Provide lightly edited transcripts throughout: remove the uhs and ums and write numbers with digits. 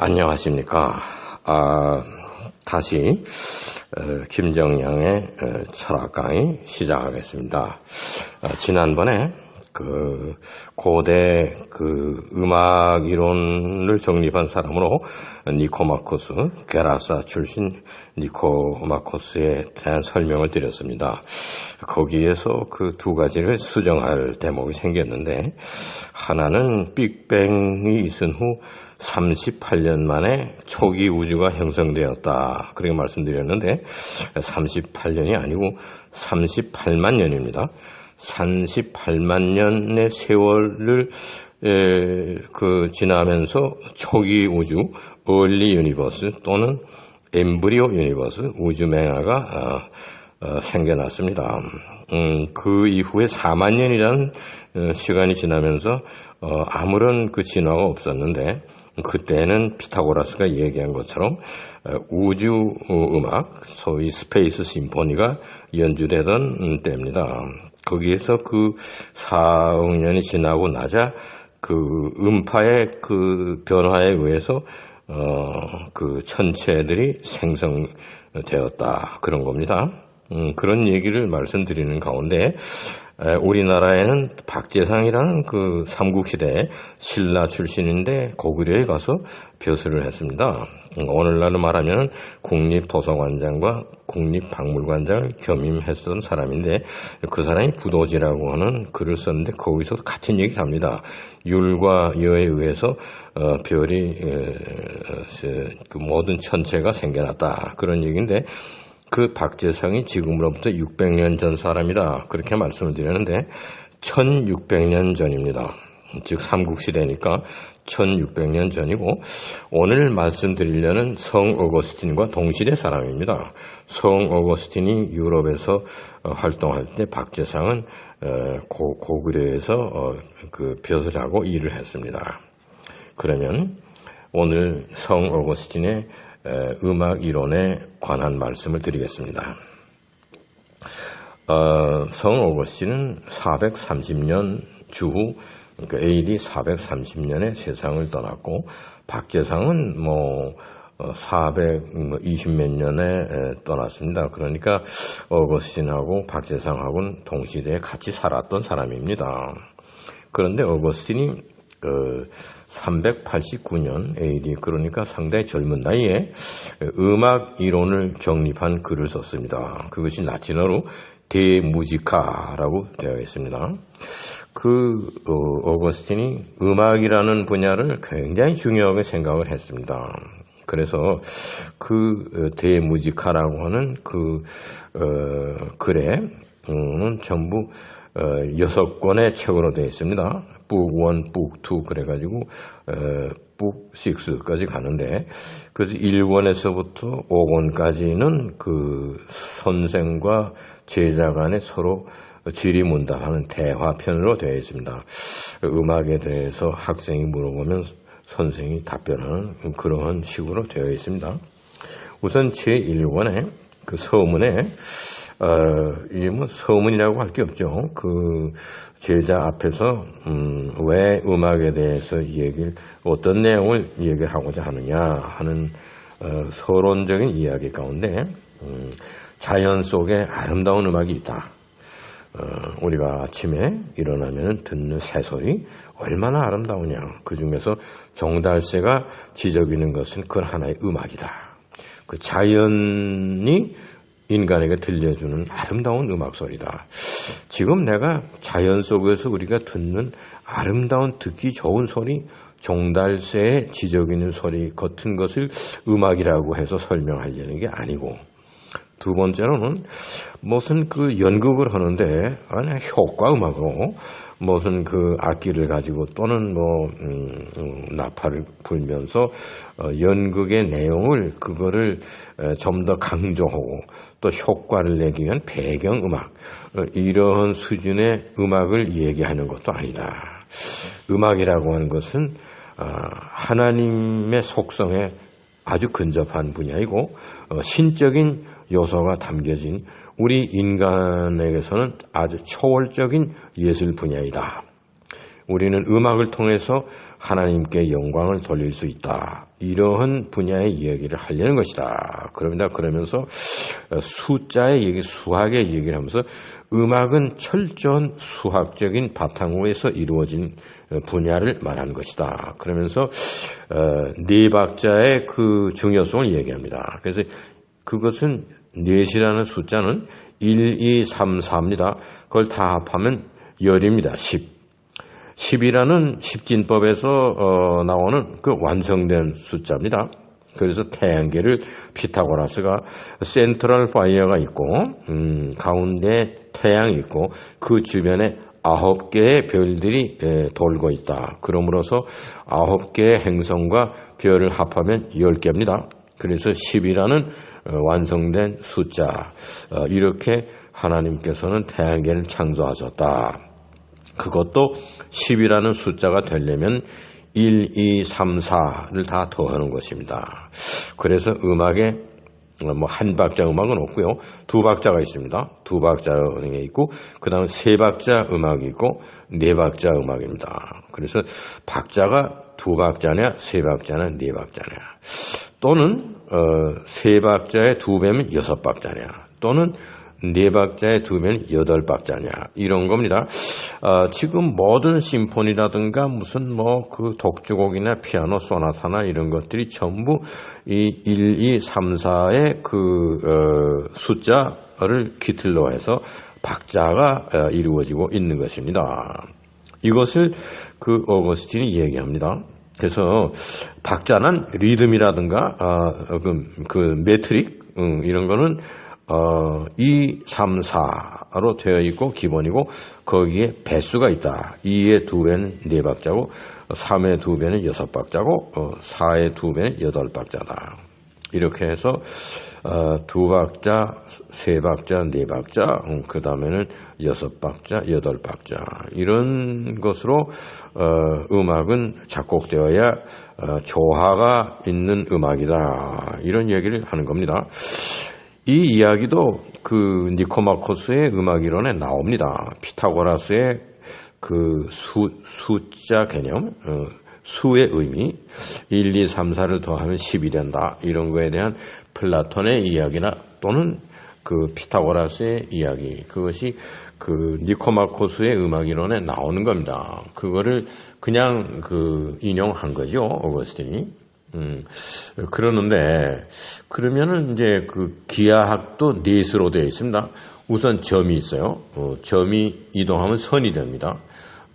안녕하십니까. 다시 김정양의 철학 강의 시작하겠습니다. 지난번에 고대 음악 이론을 정립한 사람으로 니코마코스, 게라사 출신 니코마코스에 대한 설명을 드렸습니다. 거기에서 두 가지를 수정할 대목이 생겼는데, 하나는 빅뱅이 있은 후 38년 만에 초기 우주가 형성되었다, 그렇게 말씀드렸는데 38년이 아니고 38만 년입니다. 38만 년의 세월을 지나면서 초기 우주, 얼리 유니버스 또는 엠브리오 유니버스, 우주 맹아가 생겨났습니다. 그 이후에 4만 년이라는 시간이 지나면서 아무런 진화가 없었는데, 그때는 피타고라스가 얘기한 것처럼 우주 음악, 소위 스페이스 심포니가 연주되던 때입니다. 거기에서 4억 년이 지나고 나자 음파의 변화에 의해서 천체들이 생성되었다, 그런 겁니다. 그런 얘기를 말씀드리는 가운데, 우리나라에는 박재상이라는 삼국시대 신라 출신인데 고구려에 가서 벼슬을 했습니다. 오늘날로 말하면 국립도서관장과 국립박물관장을 겸임했던 사람인데, 그 사람이 부도지라고 하는 글을 썼는데 거기서 같은 얘기를 합니다. 율과 여에 의해서 별이 모든 천체가 생겨났다, 그런 얘기인데, 박재상이 지금으로부터 600년 전 사람이다, 그렇게 말씀을 드렸는데 1600년 전입니다. 즉 삼국시대니까 1600년 전이고, 오늘 말씀드리려는 성 어거스틴과 동시대 사람입니다. 성 어거스틴이 유럽에서 활동할 때 박재상은 고구려에서 벼슬하고 일을 했습니다. 그러면 오늘 성 어거스틴의 음악 이론에 관한 말씀을 드리겠습니다. 성 어거스틴은 430년 주후, 그러니까 AD 430년에 세상을 떠났고, 박재상은 420몇 년에 떠났습니다. 그러니까 어거스틴하고 박재상하고는 동시대에 같이 살았던 사람입니다. 그런데 어거스틴이 389년 AD, 그러니까 상당히 젊은 나이에 음악 이론을 정립한 글을 썼습니다. 그것이 라틴어로 데무지카라고 되어 있습니다. 어거스틴이 음악이라는 분야를 굉장히 중요하게 생각을 했습니다. 그래서 데무지카라고 하는 글에 전부 6권의 책으로 되어 있습니다. 북 1, 북 2 그래가지고 북 6까지 가는데, 그래서 1권에서부터 5권까지는 선생과 제자 간에 서로 질의문답하는 대화편으로 되어 있습니다. 음악에 대해서 학생이 물어보면 선생이 답변하는 그러한 식으로 되어 있습니다. 우선 제1권에 서문에 이게 서문이라고 할 게 없죠. 제자 앞에서 왜 음악에 대해서 어떤 내용을 얘기하고자 하느냐 하는 서론적인 이야기 가운데, 자연 속에 아름다운 음악이 있다. 우리가 아침에 일어나면 듣는 새소리 얼마나 아름다우냐. 그 중에서 종달새가 지저귀는 것은 그건 하나의 음악이다. 자연이 인간에게 들려주는 아름다운 음악 소리다. 지금 내가 자연 속에서 우리가 듣는 아름다운 듣기 좋은 소리, 종달새의 지저귀는 소리 같은 것을 음악이라고 해서 설명하려는 게 아니고, 두 번째로는 무슨 연극을 하는데 효과 음악으로 무슨 악기를 가지고 또는 나팔을 불면서 연극의 내용을 그거를 좀 더 강조하고 또 효과를 내기 위한 배경음악, 이런 수준의 음악을 얘기하는 것도 아니다. 음악이라고 하는 것은 하나님의 속성에 아주 근접한 분야이고, 신적인 요소가 담겨진 우리 인간에게서는 아주 초월적인 예술 분야이다. 우리는 음악을 통해서 하나님께 영광을 돌릴 수 있다. 이러한 분야의 이야기를 하려는 것이다. 그러면서 숫자의 얘기, 수학의 얘기를 하면서 음악은 철저한 수학적인 바탕으로서 이루어진 분야를 말하는 것이다. 그러면서 네 박자의 그 중요성을 얘기합니다. 그래서 그것은 넷이라는 숫자는 1, 2, 3, 4입니다. 그걸 다 합하면 10입니다. 10. 10이라는 십진법에서 나오는 그 완성된 숫자입니다. 그래서 태양계를 피타고라스가 센트럴 파이어가 있고 가운데 태양이 있고 그 주변에 9개의 별들이 돌고 있다. 그러므로서 9개의 행성과 별을 합하면 10개입니다. 그래서 10이라는 완성된 숫자, 이렇게 하나님께서는 태양계를 창조하셨다. 그것도 10이라는 숫자가 되려면 1, 2, 3, 4를 다 더하는 것입니다. 그래서 음악에 한 박자 음악은 없고요. 두 박자가 있습니다. 두 박자 있고 그 다음에 세 박자 음악이 있고 네 박자 음악입니다. 그래서 박자가 두 박자냐 세 박자냐 네 박자냐, 또는 세 박자의 두 배면 여섯 박자냐, 또는 네 박자의 두 배는 8박자냐, 이런 겁니다. 지금 모든 심포니라든가 무슨 그 독주곡이나 피아노 소나타나 이런 것들이 전부 이 1, 2, 3, 4의 그 숫자를 기틀로 해서 박자가 이루어지고 있는 것입니다. 이것을 그 어거스틴이 얘기합니다. 그래서 박자는 리듬이라든가 그 메트릭 이런 거는 2, 3, 4로 되어 있고 기본이고 거기에 배수가 있다. 2의 두 배는 4박자고 3의 두 배는 6박자고 4의 두 배는 8박자다. 이렇게 해서 두 박자, 세 박자, 네 박자, 그 다음에는 6박자, 8박자, 이런 것으로 음악은 작곡되어야 조화가 있는 음악이다. 이런 얘기를 하는 겁니다. 이 이야기도 그 니코마코스의 음악이론에 나옵니다. 피타고라스의 그 숫자 개념, 수의 의미, 1, 2, 3, 4를 더하면 10이 된다. 이런 거에 대한 플라톤의 이야기나 또는 그 피타고라스의 이야기, 그것이 그 니코마코스의 음악이론에 나오는 겁니다. 그거를 그냥 그 인용한 거죠, 어거스틴이. 그러는데, 그러면은 이제 그 기하학도 넷으로 되어 있습니다. 우선 점이 있어요. 점이 이동하면 선이 됩니다.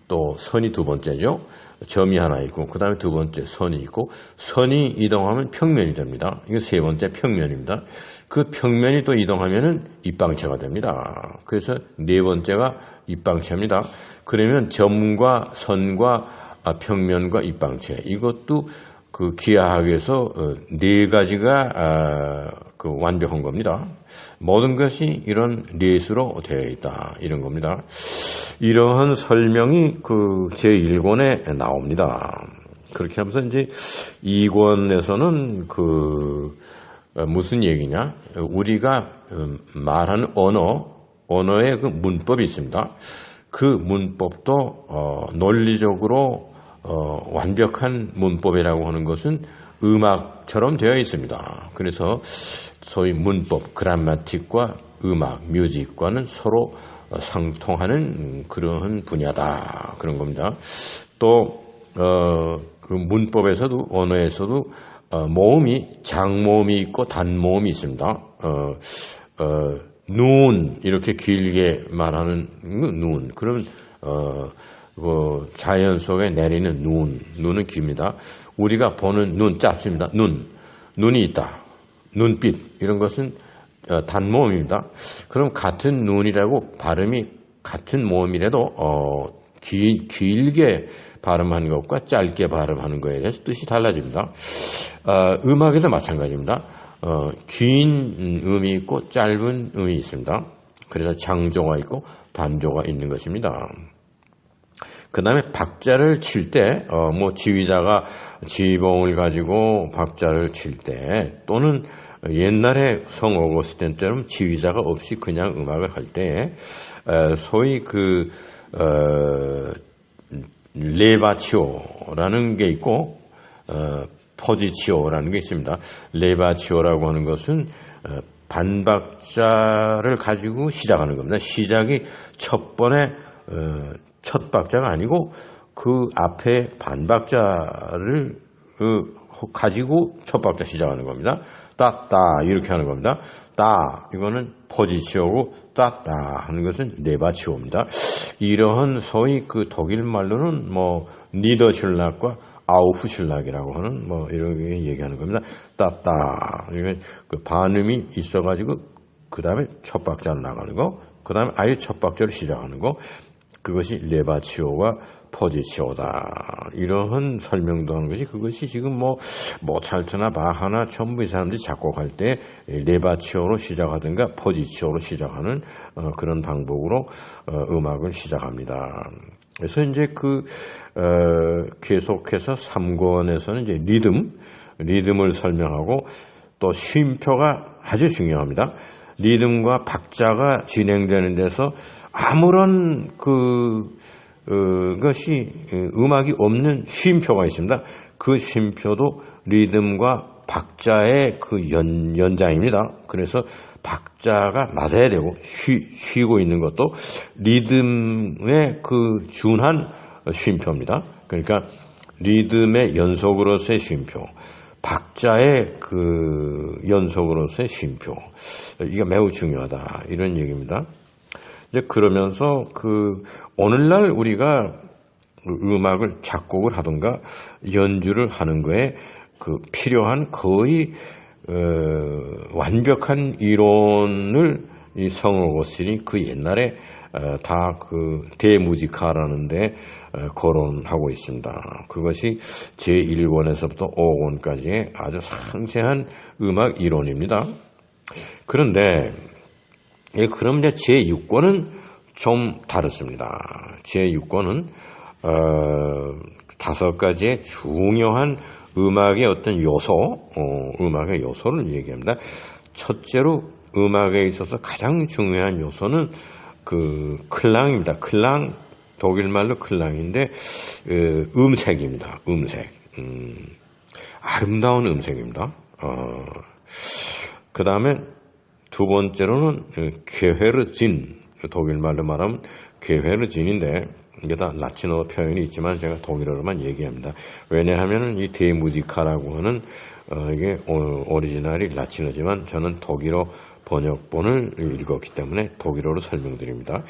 또 선이 두 번째죠. 점이 하나 있고, 그 다음에 두 번째 선이 있고, 선이 이동하면 평면이 됩니다. 이거 세 번째 평면입니다. 그 평면이 또 이동하면은 입방체가 됩니다. 그래서 네 번째가 입방체입니다. 그러면 점과 선과 평면과 입방체, 이것도 그 기하학에서 네 가지가 그 완벽한 겁니다. 모든 것이 이런 넷으로 되어 있다, 이런 겁니다. 이러한 설명이 그 제1권에 나옵니다. 그렇게 하면서 이제 2권에서는 그 무슨 얘기냐? 우리가 말하는 언어의 그 문법이 있습니다. 그 문법도 논리적으로 완벽한 문법이라고 하는 것은 음악처럼 되어 있습니다. 그래서 소위 문법, 그라마틱과 음악, 뮤직과는 서로 상통하는 그런 분야다, 그런 겁니다. 또 그 문법에서도, 언어에서도 모음이 장모음이 있고 단모음이 있습니다. 눈, 이렇게 길게 말하는 눈, 그럼 그 자연 속에 내리는 눈은 깁니다. 우리가 보는 눈 짧습니다. 눈이 있다. 눈빛, 이런 것은 단모음입니다. 그럼 같은 눈이라고 발음이 같은 모음이라도 길게 발음하는 것과 짧게 발음하는 것에 대해서 뜻이 달라집니다. 음악에도 마찬가지입니다. 긴 음이 있고 짧은 음이 있습니다. 그래서 장조가 있고 단조가 있는 것입니다. 그 다음에 박자를 칠 때, 지휘자가 지휘봉을 가지고 박자를 칠 때, 또는 옛날에 성 어거스틴 때는 지휘자가 없이 그냥 음악을 할 때, 소위 레바치오라는 게 있고 포지치오라는 게 있습니다. 레바치오라고 하는 것은 반박자를 가지고 시작하는 겁니다. 시작이 첫 번에 첫 박자가 아니고 그 앞에 반박자를 가지고 첫 박자 시작하는 겁니다. 따따 이렇게 하는 겁니다. 따 이거는 포지치오고 따따 하는 것은 레바치오입니다. 이러한 소위 그 독일 말로는 뭐 니더슐락과 아우프슐락이라고 하는 뭐 이렇게 얘기하는 겁니다. 따따 이건 그 반음이 있어가지고 그 다음에 첫 박자로 나가는 거, 그 다음에 아예 첫 박자로 시작하는 거, 그것이 레바치오와 포지치오다. 이러한 설명도 하는 것이 그것이 지금 뭐 모차르트나 바하나 전부 이 사람들이 작곡할 때 레바치오로 시작하든가 포지치오로 시작하는 그런 방법으로 음악을 시작합니다. 그래서 이제 계속해서 3권에서는 이제 리듬을 설명하고 또 쉼표가 아주 중요합니다. 리듬과 박자가 진행되는 데서 아무런 것이 음악이 없는 쉼표가 있습니다. 그 쉼표도 리듬과 박자의 그 연장입니다. 그래서 박자가 맞아야 되고 쉬고 있는 것도 리듬의 그 준한 쉼표입니다. 그러니까 리듬의 연속으로서의 쉼표, 박자의 그 연속으로서의 쉼표, 이게 매우 중요하다 이런 얘기입니다. 이제 그러면서 오늘날 우리가 음악을 작곡을 하든가 연주를 하는 거에 필요한 거의 완벽한 이론을 이 성어고스틴이 옛날에 다 대무지카라는데 거론하고 있습니다. 그것이 제1권에서부터 5권까지의 아주 상세한 음악 이론입니다. 그런데 그럼 이제 제6권은 좀 다릅니다. 제6권은 5가지의 중요한 음악의 어떤 음악의 요소를 얘기합니다. 첫째로 음악에 있어서 가장 중요한 요소는 클랑입니다. 클랑, 독일말로 클랑인데 음색입니다. 음색. 아름다운 음색입니다. 그 다음에 두 번째로는 게헤르진, 독일말로 말하면 게헤르진인데 이게 다 라틴어 표현이 있지만 제가 독일어로만 얘기합니다. 왜냐하면 이 대무지카라고 하는 이게 오리지널이 라틴어지만 저는 독일어 번역본을 읽었기 때문에 독일어로 설명드립니다.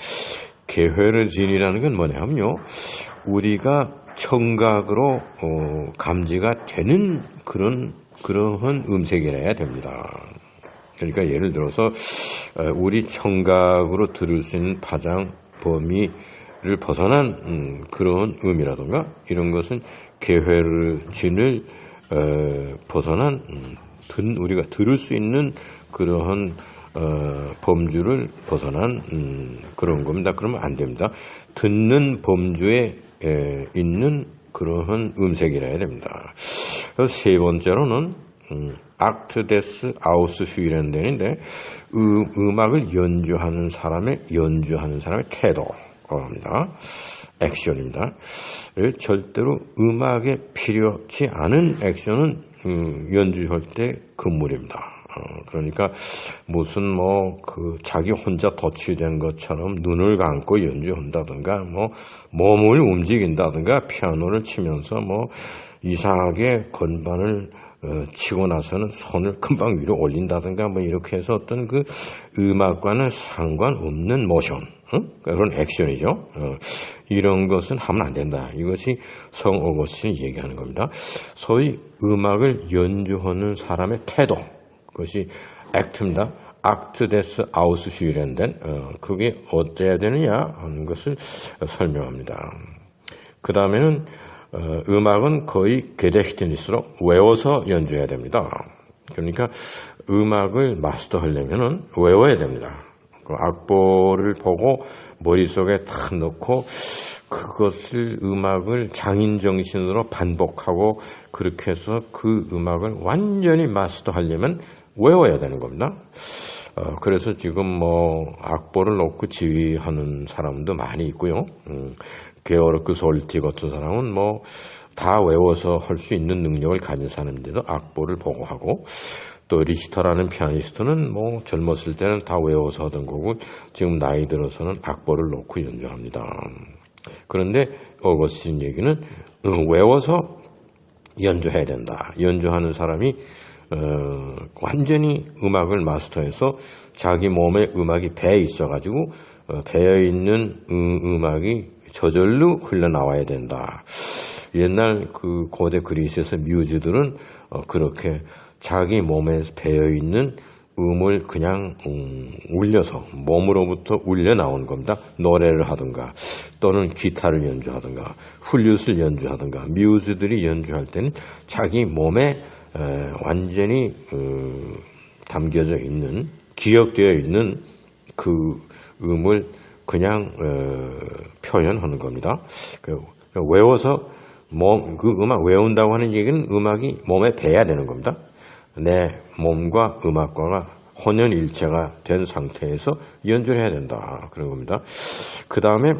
게헤르진이라는 건 뭐냐면요, 우리가 청각으로 감지가 되는 그러한 음색이라 해야 됩니다. 그러니까 예를 들어서 우리 청각으로 들을 수 있는 파장 범위를 벗어난 그런 음이라든가 이런 것은 게헤르진을 벗어난 우리가 들을 수 있는 그러한 범주를 벗어난 그런 겁니다. 그러면 안 됩니다. 듣는 범주에 있는 그러한 음색이라 해야 됩니다. 세 번째로는 악트 데스 아우스휘렌덴인데 음악을 연주하는 사람의 태도입니다. 액션입니다. 절대로 음악에 필요치 않은 액션은 연주할 때 금물입니다. 그러니까 무슨 자기 혼자 덧치된 것처럼 눈을 감고 연주한다든가 몸을 움직인다든가 피아노를 치면서 이상하게 건반을 치고 나서는 손을 금방 위로 올린다든가 이렇게 해서 어떤 음악과는 상관없는 모션, 그런 액션이죠. 이런 것은 하면 안 된다. 이것이 성 어거스틴이 얘기하는 겁니다. 소위 음악을 연주하는 사람의 태도, 그것이 액트입니다. 악트 데스 아우스휘렌덴, 그게 어때야 되느냐 하는 것을 설명합니다. 그 다음에는 음악은 거의 게데히트니스로 외워서 연주해야 됩니다. 그러니까 음악을 마스터하려면은 외워야 됩니다. 악보를 보고 머릿속에 탁 넣고 그것을 음악을 장인 정신으로 반복하고 그렇게 해서 그 음악을 완전히 마스터하려면 외워야 되는 겁니다. 그래서 지금 악보를 놓고 지휘하는 사람도 많이 있고요. 게오르크 솔티 같은 사람은 뭐 다 외워서 할 수 있는 능력을 가진 사람인데도 악보를 보고하고, 또 리히터라는 피아니스트는 뭐 젊었을 때는 다 외워서 하던 거고 지금 나이 들어서는 악보를 놓고 연주합니다. 그런데 어거스틴 얘기는 외워서 연주해야 된다. 연주하는 사람이 완전히 음악을 마스터해서 자기 몸에 음악이 배에 있어가지고 배어있는 음악이 저절로 흘러나와야 된다. 옛날 그 고대 그리스에서 뮤즈들은 그렇게 자기 몸에 배어있는 음을 그냥 울려서 몸으로부터 울려 나오는 겁니다. 노래를 하든가 또는 기타를 연주하든가 플룻을 연주하든가, 뮤즈들이 연주할 때는 자기 몸에 완전히 담겨져 있는, 기억되어 있는 그 음을 그냥 표현하는 겁니다. 외워서 그 음악 외운다고 하는 얘기는 음악이 몸에 배야 되는 겁니다. 내 몸과 음악과가 혼연일체가 된 상태에서 연주를 해야 된다. 그런 겁니다. 그 다음에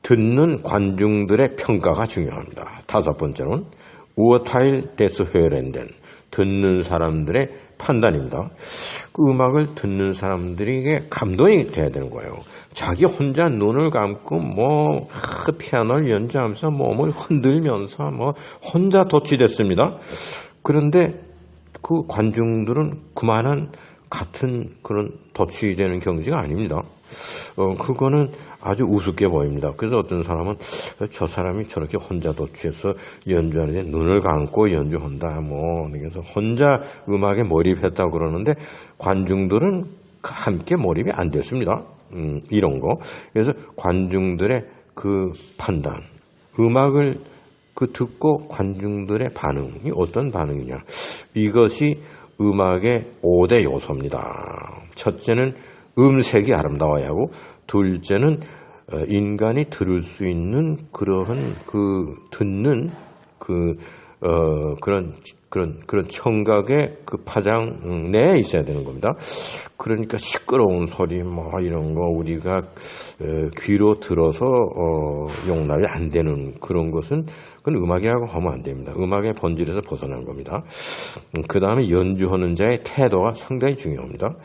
듣는 관중들의 평가가 중요합니다. 다섯 번째로는 우어타일 데스 헤렌덴, 듣는 사람들의 판단입니다. 그 음악을 듣는 사람들에게 감동이 돼야 되는 거예요. 자기 혼자 눈을 감고 피아노를 연주하면서 몸을 흔들면서 혼자 도취됐습니다. 그런데 그 관중들은 그만한 같은 그런 도취되는 경지가 아닙니다. 그거는 아주 우습게 보입니다. 그래서 어떤 사람은 저 사람이 저렇게 혼자 도취해서 연주하는데 눈을 감고 연주한다. 그래서 혼자 음악에 몰입했다고 그러는데 관중들은 함께 몰입이 안 됐습니다. 이런 거. 그래서 관중들의 그 판단, 음악을 듣고 관중들의 반응이 어떤 반응이냐. 이것이 음악의 5대 요소입니다. 첫째는 음색이 아름다워야 하고, 둘째는 인간이 들을 수 있는 그러한 듣는 그런 청각의 그 파장 내에 있어야 되는 겁니다. 그러니까 시끄러운 소리 이런 거 우리가 귀로 들어서 용납이 안 되는 그런 것은 그건 음악이라고 하면 안 됩니다. 음악의 본질에서 벗어난 겁니다. 그 다음에 연주하는 자의 태도가 상당히 중요합니다.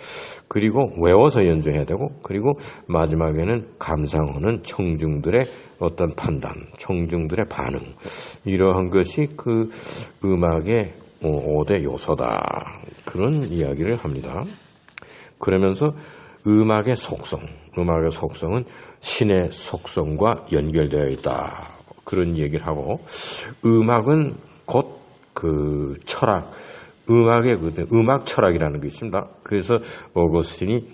그리고 외워서 연주해야 되고, 그리고 마지막에는 감상하는 청중들의 어떤 판단, 청중들의 반응, 이러한 것이 그 음악의 5대 요소다. 그런 이야기를 합니다. 그러면서 음악의 속성은 신의 속성과 연결되어 있다. 그런 얘기를 하고, 음악은 곧 그 철학, 음악의 음악 철학이라는 게 있습니다. 그래서 어거스틴이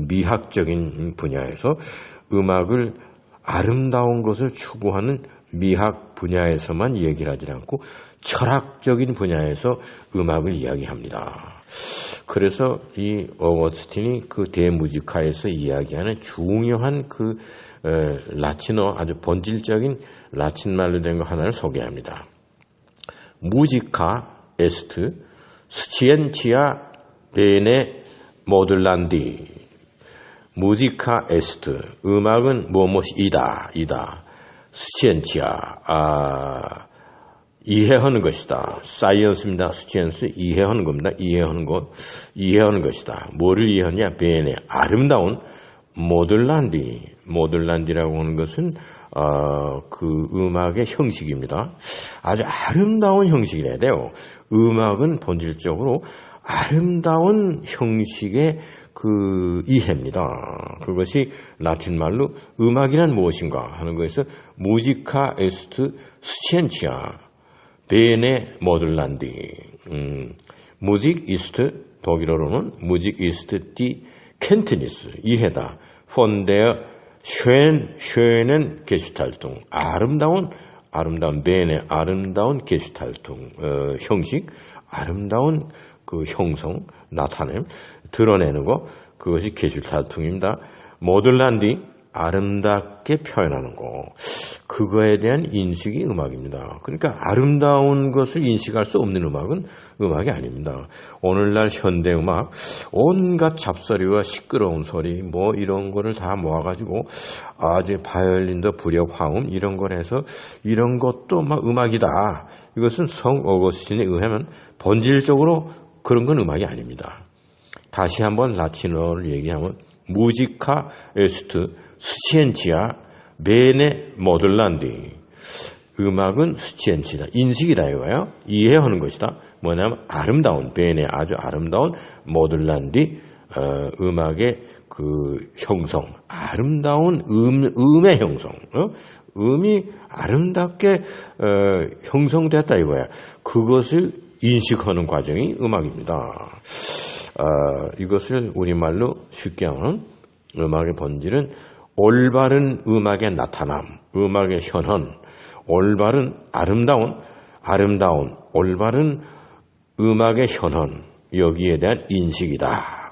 미학적인 분야에서 음악을 아름다운 것을 추구하는 미학 분야에서만 얘기를 하지 않고 철학적인 분야에서 음악을 이야기합니다. 그래서 이 어거스틴이 그 대무지카에서 이야기하는 중요한 그 라틴어, 아주 본질적인 라틴말로 된 거 하나를 소개합니다. 무지카 에스트 스치엔치아 베네 모들란디. 무지카 에스트, 음악은 무엇이다. 스치엔치아, 이해하는 것이다. 사이언스입니다. 스치엔스, 이해하는 겁니다. 이해하는 것이다. 뭐를 이해하냐? 베네, 아름다운 모들란디라고 하는 것은 그 음악의 형식입니다. 아주 아름다운 형식이라야 돼요. 음악은 본질적으로 아름다운 형식의 그 이해입니다. 그것이 라틴 말로 음악이란 무엇인가 하는 것에서 무지카 에스트 스치엔치아 베네 모들란디. 무직 이스트, 독일어로는 무직 이스트 디 켄트니스, 이해다. 폰데어 쉐넨 게슈탈퉁, 아름다운 베네, 아름다운 게슈탈퉁, 형식, 아름다운 그 형성, 나타냄, 드러내는 거, 그것이 게슈탈퉁입니다. 모들란디, 아름답게 표현하는 거, 그거에 대한 인식이 음악입니다. 그러니까 아름다운 것을 인식할 수 없는 음악은 음악이 아닙니다. 오늘날 현대음악 온갖 잡소리와 시끄러운 소리 뭐 이런 거를 다 모아가지고 아주 바이올린도 불협 화음 이런 걸 해서 이런 것도 막 음악이다. 이것은 성 어거스틴에 의하면 본질적으로 그런 건 음악이 아닙니다. 다시 한번 라틴어를 얘기하면 무지카 에스트 스치엔치아 베네 모들란디. 음악은 스치엔치다. 인식이다 이거예요. 이해하는 것이다. 뭐냐면 아름다운 베네 아주 아름다운 모들란디 음악의 그 형성, 아름다운 음의 형성, 음이 아름답게 형성됐다 이거야. 그것을 인식하는 과정이 음악입니다. 이것을 우리말로 쉽게 하면 음악의 본질은 올바른 음악의 나타남, 음악의 현현, 올바른 아름다운 올바른 음악의 현현, 여기에 대한 인식이다.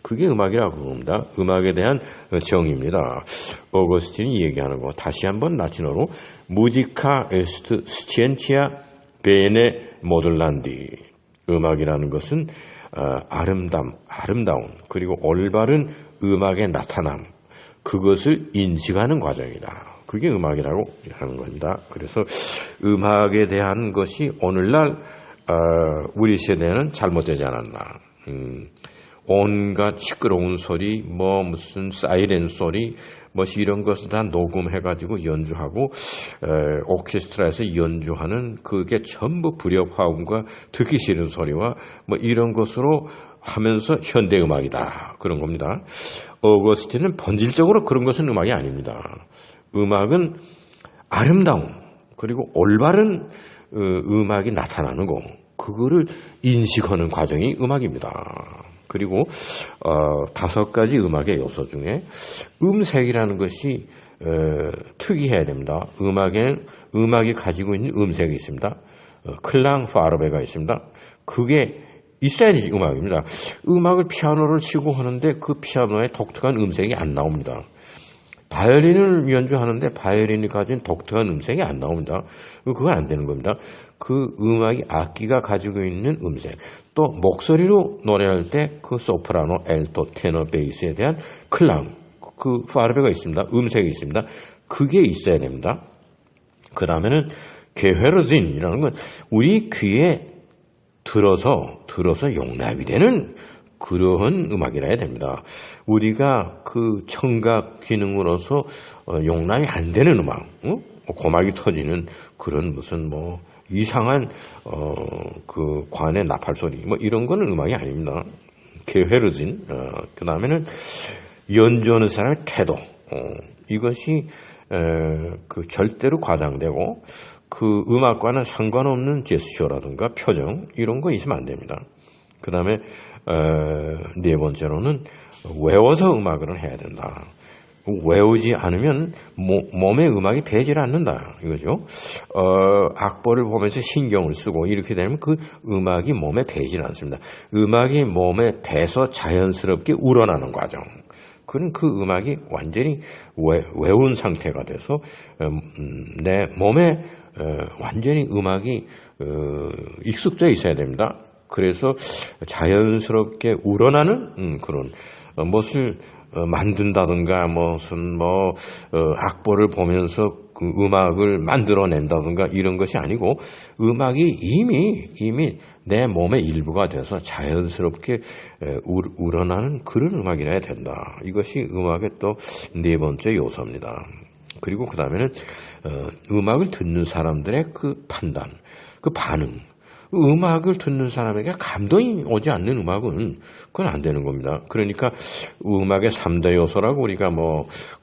그게 음악이라고 합니다. 음악에 대한 정의입니다. 어거스틴이 얘기하는 거 다시 한번 라틴어로 무지카 에스트 스치엔치아 베네 모들란디. 음악이라는 것은 아름다운 그리고 올바른 음악의 나타남, 그것을 인식하는 과정이다. 그게 음악이라고 하는 겁니다. 그래서 음악에 대한 것이 오늘날 우리 세대는 잘못되지 않았나. 온갖 시끄러운 소리, 무슨 사이렌 소리, 이런 것을 다 녹음해가지고 연주하고, 오케스트라에서 연주하는 그게 전부 불협화음과 듣기 싫은 소리와 이런 것으로 하면서 현대음악이다. 그런 겁니다. 어거스틴은 본질적으로 그런 것은 음악이 아닙니다. 음악은 아름다움, 그리고 올바른 음악이 나타나는 거, 그거를 인식하는 과정이 음악입니다. 그리고 5가지 음악의 요소 중에 음색이라는 것이 특이해야 됩니다. 음악이 가지고 있는 음색이 있습니다. 클랑 파르베가 있습니다. 그게 있어야지 음악입니다. 음악을 피아노를 치고 하는데 그 피아노의 독특한 음색이 안 나옵니다. 바이올린을 연주하는데 바이올린이 가진 독특한 음색이 안 나옵니다. 그건 안 되는 겁니다. 그 음악이 악기가 가지고 있는 음색, 또 목소리로 노래할 때 그 소프라노, 엘토, 테너, 베이스에 대한 클랑, 그 파르베가 있습니다. 음색이 있습니다. 그게 있어야 됩니다. 그 다음에는 게헤르진이라는 건 우리 귀에 들어서 용납이 되는 그러한 음악이라 해야 됩니다. 우리가 그 청각 기능으로서 용납이 안 되는 음악, 고막이 터지는 그런 무슨 이상한 그 관의 나팔 소리 이런 거는 음악이 아닙니다. 게헤르진. 그 다음에는 연주하는 사람의 태도. 이것이 그 절대로 과장되고 그 음악과는 상관없는 제스처라든가 표정 이런 거 있으면 안 됩니다. 그 다음에 네 번째로는 외워서 음악을 해야 된다. 외우지 않으면 몸의 음악이 배질 않는다 이거죠. 악보를 보면서 신경을 쓰고 이렇게 되면 그 음악이 몸에 배질 않습니다. 음악이 몸에 배서 자연스럽게 우러나는 과정. 그런 그 음악이 완전히 외운 상태가 돼서 내 몸에 완전히 음악이 익숙져 있어야 됩니다. 그래서 자연스럽게 우러나는 그런 것을 만든다든가 무슨 악보를 보면서 그 음악을 만들어낸다든가 이런 것이 아니고 음악이 이미 내 몸의 일부가 돼서 자연스럽게 우러나는 그런 음악이라 해야 된다. 이것이 음악의 또 네 번째 요소입니다. 그리고 그 다음에는 음악을 듣는 사람들의 그 판단, 그 반응. 음악을 듣는 사람에게 감동이 오지 않는 음악은 그건 안 되는 겁니다. 그러니까 음악의 3대 요소라고 우리가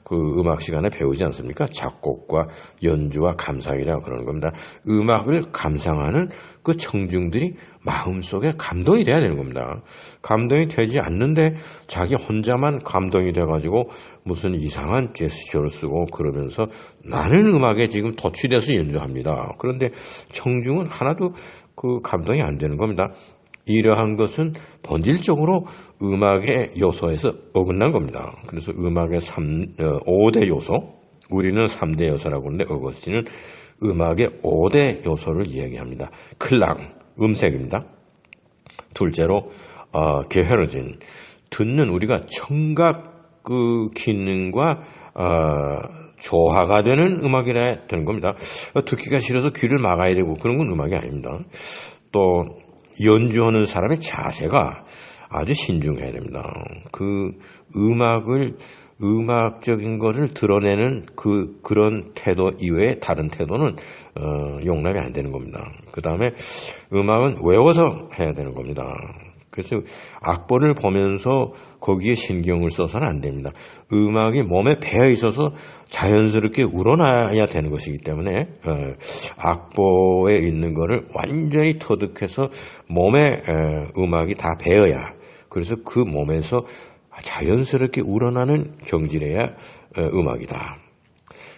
그 음악 시간에 배우지 않습니까? 작곡과 연주와 감상이라고 그러는 겁니다. 음악을 감상하는 그 청중들이 마음속에 감동이 돼야 되는 겁니다. 감동이 되지 않는데 자기 혼자만 감동이 돼가지고 무슨 이상한 제스처를 쓰고 그러면서 나는 음악에 지금 도취돼서 연주합니다. 그런데 청중은 하나도 그 감동이 안 되는 겁니다. 이러한 것은 본질적으로 음악의 요소에서 어긋난 겁니다. 그래서 음악의 5대 요소, 우리는 3대 요소라고 하는데 어거스틴은 음악의 5대 요소를 이야기합니다. 클랑, 음색입니다. 둘째로 게헤르진, 듣는 우리가 청각 기능과 조화가 되는 음악이라 되는 겁니다. 듣기가 싫어서 귀를 막아야 되고 그런 건 음악이 아닙니다. 또 연주하는 사람의 자세가 아주 신중해야 됩니다. 그 음악적인 것을 드러내는 그런 태도 이외에 다른 태도는 용납이 안 되는 겁니다. 그 다음에 음악은 외워서 해야 되는 겁니다. 그래서 악보를 보면서 거기에 신경을 써서는 안 됩니다. 음악이 몸에 배어 있어서 자연스럽게 우러나야 되는 것이기 때문에 악보에 있는 거를 완전히 터득해서 몸에 음악이 다 배어야, 그래서 그 몸에서 자연스럽게 우러나는 경질해야 음악이다.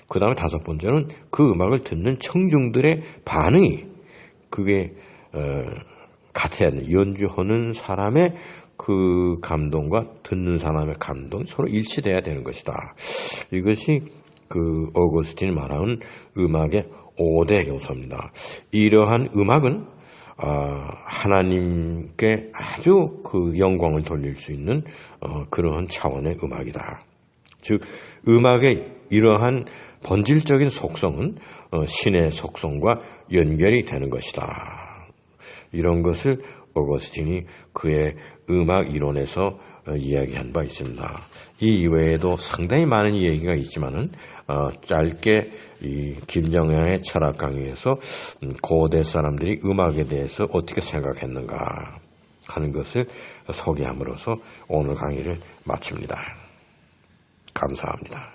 그 다음에 5번째는 그 음악을 듣는 청중들의 반응이 그게 같아야 돼. 연주하는 사람의 그 감동과 듣는 사람의 감동이 서로 일치돼야 되는 것이다. 이것이 그 어거스틴이 말하는 음악의 5대 요소입니다. 이러한 음악은 하나님께 아주 그 영광을 돌릴 수 있는 그러한 차원의 음악이다. 즉 음악의 이러한 본질적인 속성은 신의 속성과 연결이 되는 것이다. 이런 것을 어거스틴이 그의 음악 이론에서 이야기한 바 있습니다. 이 이외에도 상당히 많은 얘기가 있지만은 짧게 이 김정양의 철학 강의에서 고대 사람들이 음악에 대해서 어떻게 생각했는가 하는 것을 소개함으로써 오늘 강의를 마칩니다. 감사합니다.